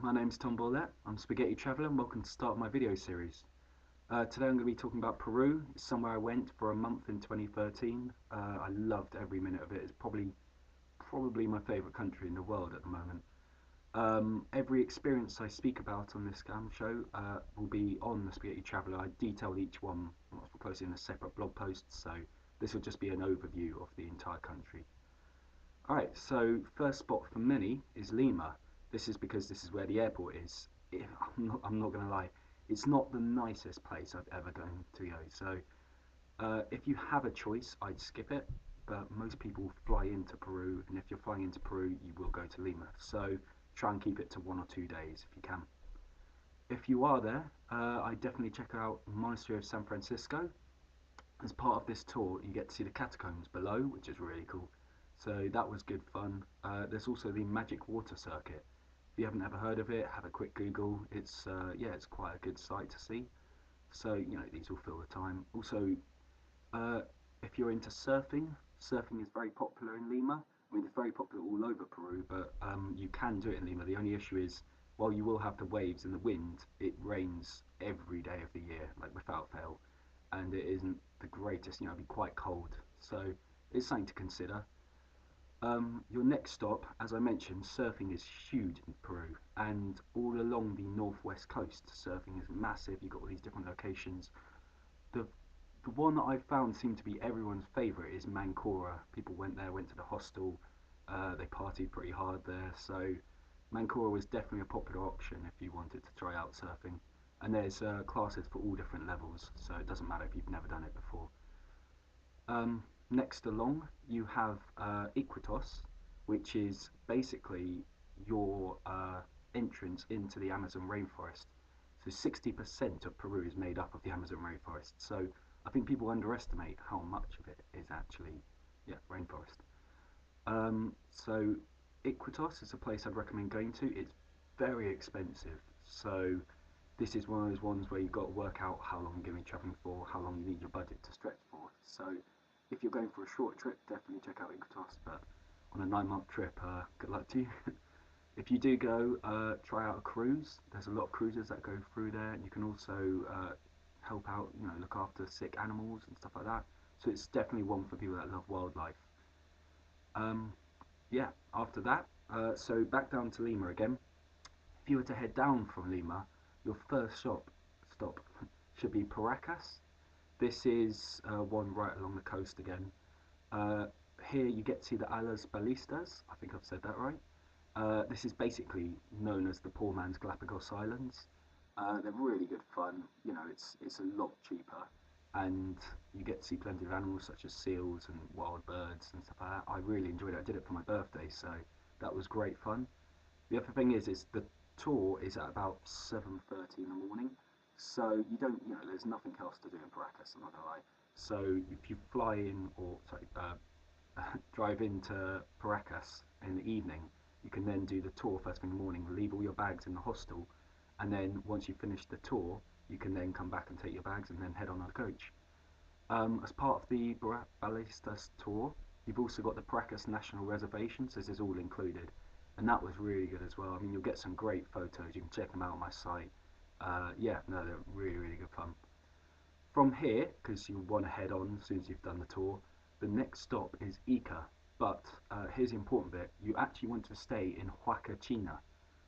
my name's Tom Borlett. I'm Spaghetti Traveller and welcome to the start of my video series. Today I'm going to be talking about Peru. It's somewhere I went for a month in 2013. I loved every minute of it. It's probably my favourite country in the world at the moment. Every experience I speak about on this show will be on the Spaghetti Traveller. I detailed each one much more closely in a separate blog post, so this will just be an overview of the entire country. Alright, so first spot for many is Lima. This is because this is where the airport is. I'm not going to lie, it's not the nicest place I've ever gone to go. So if you have a choice, I'd skip it. But most people fly into Peru, and if you're flying into Peru, you will go to Lima. So try and keep it to 1 or 2 days if you can. If you are there, I definitely check out the Monastery of San Francisco. As part of this tour, you get to see the catacombs below, which is really cool. So that was good fun. There's also the Magic Water Circuit. If you haven't ever heard of it, have a quick Google. It's it's quite a good sight to see. So these will fill the time. Also, if you're into surfing, surfing is very popular in Lima. I mean, it's very popular all over Peru, but you can do it in Lima. The only issue is, while you will have the waves and the wind, it rains every day of the year, like without fail, and it isn't the greatest. It'll be quite cold, so it's something to consider. Your next stop, as I mentioned, surfing is huge in Peru, and all along the northwest coast, surfing is massive. You've got all these different locations. The the one that I found seemed to be everyone's favourite is Mancora. People went there, went to the hostel, they partied pretty hard there. So Mancora was definitely a popular option if you wanted to try out surfing. And there's classes for all different levels, so it doesn't matter if you've never done it before. Next along, you have Iquitos, which is basically your entrance into the Amazon rainforest. So 60% of Peru is made up of the Amazon rainforest. So I think people underestimate how much of it is actually, rainforest. So Iquitos is a place I'd recommend going to. It's very expensive. So this is one of those ones where you've got to work out how long you're going to be traveling for, how long you need your budget to stretch for. So if you're going for a short trip, definitely check out Iquitos, but on a 9-month trip, good luck to you. If you do go, try out a cruise. There's a lot of cruises that go through there, and you can also help out, look after sick animals and stuff like that. So it's definitely one for people that love wildlife. Yeah, after that, so back down to Lima again. If you were to head down from Lima, your first stop should be Paracas. This is one right along the coast again. Here you get to see the Alas Balistas. I think I've said that right. This is basically known as the poor man's Galapagos Islands. They're really good fun. It's a lot cheaper, and you get to see plenty of animals such as seals and wild birds and stuff like that. I really enjoyed it. I did it for my birthday, so that was great fun. The other thing is the tour is at about 7:30 in the morning, so you don't, there's nothing else to do in Paracas. I'm not gonna lie. So if you fly in, or sorry, drive into Paracas in the evening, you can then do the tour first thing in the morning, leave all your bags in the hostel, and then once you finish the tour, you can then come back and take your bags and then head on a coach. As part of the Ballistas tour, you've also got the Paracas National Reservation, so this is all included, and that was really good as well. I mean, you'll get some great photos, you can check them out on my site. They're really, really good fun. From here, because you want to head on as soon as you've done the tour, the next stop is Ica. But here's the important bit: you actually want to stay in Huacachina.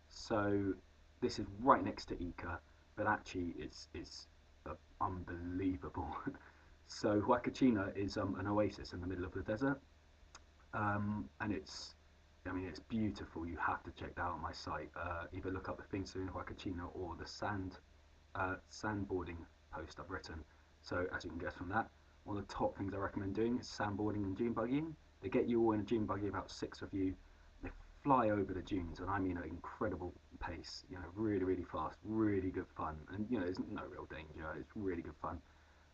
So this is right next to Ica, but actually it's unbelievable. So Huacachina is an oasis in the middle of the desert, and it's beautiful. You have to check that out on my site. Either look up the things in Huacachina or the sandboarding post I've written. So as you can guess from that, one of the top things I recommend doing is sandboarding and dune buggying. They get you all in a dune buggy, about 6 of you. They fly over the dunes, and I mean at incredible pace. Really, really fast, really good fun, and there's no real danger. It's really good fun.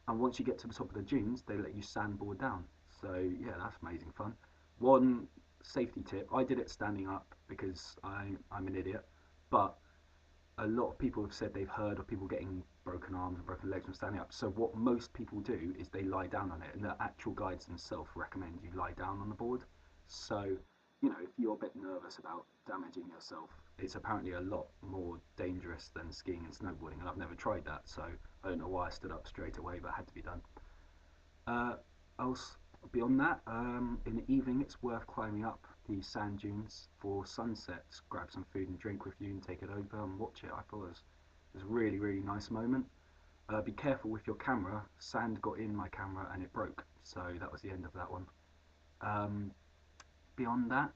And once you get to the top of the dunes, they let you sandboard down. So yeah, that's amazing fun. One safety tip: I did it standing up because I'm an idiot, but a lot of people have said they've heard of people getting broken arms and broken legs from standing up. So what most people do is they lie down on it, and the actual guides themselves recommend you lie down on the board. So if you're a bit nervous about damaging yourself, it's apparently a lot more dangerous than skiing and snowboarding, and I've never tried that, so I don't know why I stood up straight away, but it had to be done. Uh, else beyond that, in the evening, it's worth climbing up the sand dunes for sunsets. Grab some food and drink with you and take it over and watch it. I thought it was a really, really nice moment. Be careful with your camera. Sand got in my camera and it broke, so that was the end of that one. Um, Beyond that,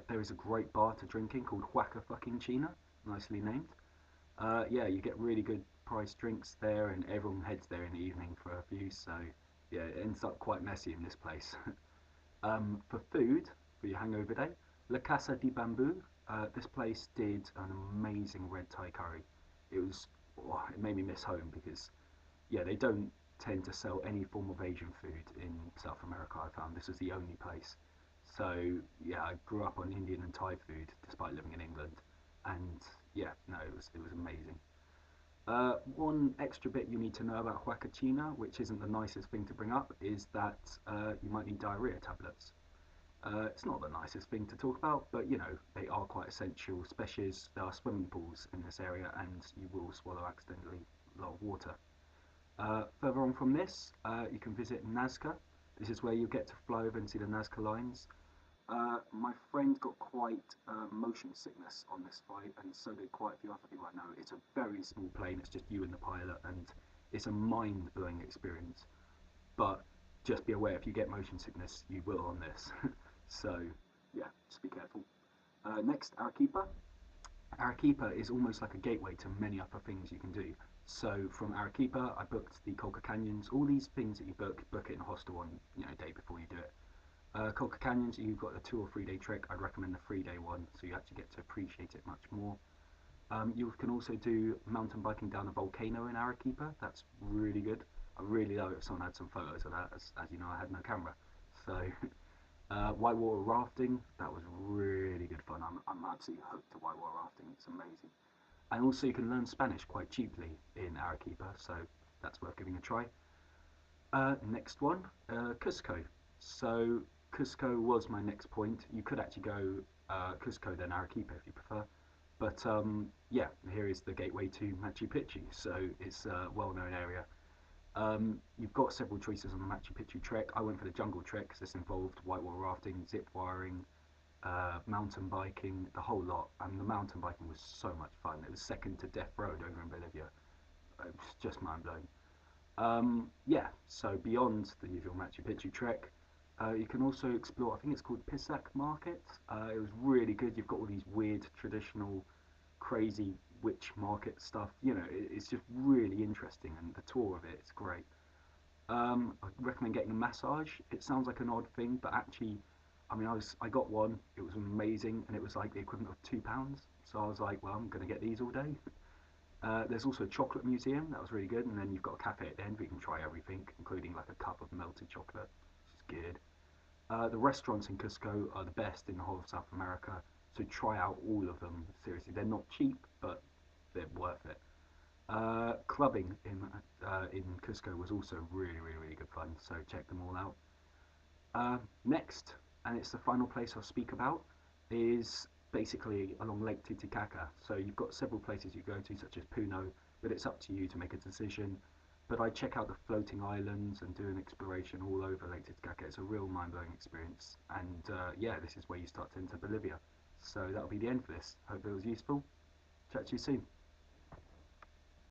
there is a great bar to drink in called Huacachina, nicely named. Yeah, you get really good priced drinks there, and everyone heads there in the evening for a few. So yeah, it ends up quite messy in this place. For food, for your hangover day, La Casa di Bamboo. This place did an amazing red Thai curry. It was, oh, it made me miss home because yeah, they don't tend to sell any form of Asian food in South America. I found this was the only place. So yeah, I grew up on Indian and Thai food despite living in England, and yeah, no, it was amazing. One extra bit you need to know about Huacachina, which isn't the nicest thing to bring up, is that you might need diarrhea tablets. It's not the nicest thing to talk about, but you know, they are quite essential, especially as there are swimming pools in this area and you will swallow accidentally a lot of water. Further on from this, you can visit Nazca. This is where you get to fly over and see the Nazca lines. My friend got quite motion sickness on this flight, and so did quite a few other people I know. It's a very small plane, it's just you and the pilot, and it's a mind blowing experience. But just be aware if you get motion sickness, you will on this. So, yeah, just be careful. Next, Arequipa. Arequipa is almost like a gateway to many other things you can do. So from Arequipa, I booked the Colca Canyons. All these things that you book it in a hostel on, day before you do it. Colca Canyons, you've got a 2 or 3 day trek. I'd recommend the 3 day one, so you actually get to appreciate it much more. You can also do mountain biking down a volcano in Arequipa. That's really good. I really love it if someone had some photos of that. As you know, I had no camera. So, whitewater rafting, that was really good fun. I'm absolutely hooked to whitewater rafting. It's amazing. And also, you can learn Spanish quite cheaply in Arequipa, so that's worth giving a try. Next one, Cusco. So Cusco was my next point. You could actually go Cusco then Arequipa if you prefer. But yeah, here is the gateway to Machu Picchu. So it's a well-known area. You've got several choices on the Machu Picchu trek. I went for the jungle trek because this involved whitewater rafting, zip wiring, mountain biking, the whole lot. And the mountain biking was so much fun. It was second to Death Road over in Bolivia. It was just mind-blowing. Yeah, so beyond the usual Machu Picchu trek, you can also explore, I think it's called Pisac Market. It was really good. You've got all these weird, traditional, crazy witch market stuff. It's just really interesting, and the tour of it is great. I recommend getting a massage. It sounds like an odd thing, but actually, I mean, I got one. It was amazing, and it was like the equivalent of £2. So I was like, well, I'm gonna get these all day. There's also a chocolate museum that was really good, and then you've got a cafe at the end where you can try everything, including like a cup of melted chocolate, which is good. The restaurants in Cusco are the best in the whole of South America, so try out all of them. Seriously, they're not cheap, but they're worth it. Clubbing in Cusco was also really, really, really good fun, so check them all out. Next, and it's the final place I'll speak about, is basically along Lake Titicaca. So you've got several places you go to, such as Puno, but it's up to you to make a decision. But I check out the floating islands and do an exploration all over Lake Titicaca. It's a real mind-blowing experience. And yeah, this is where you start to enter Bolivia. So that'll be the end for this. Hope it was useful. Chat to you soon.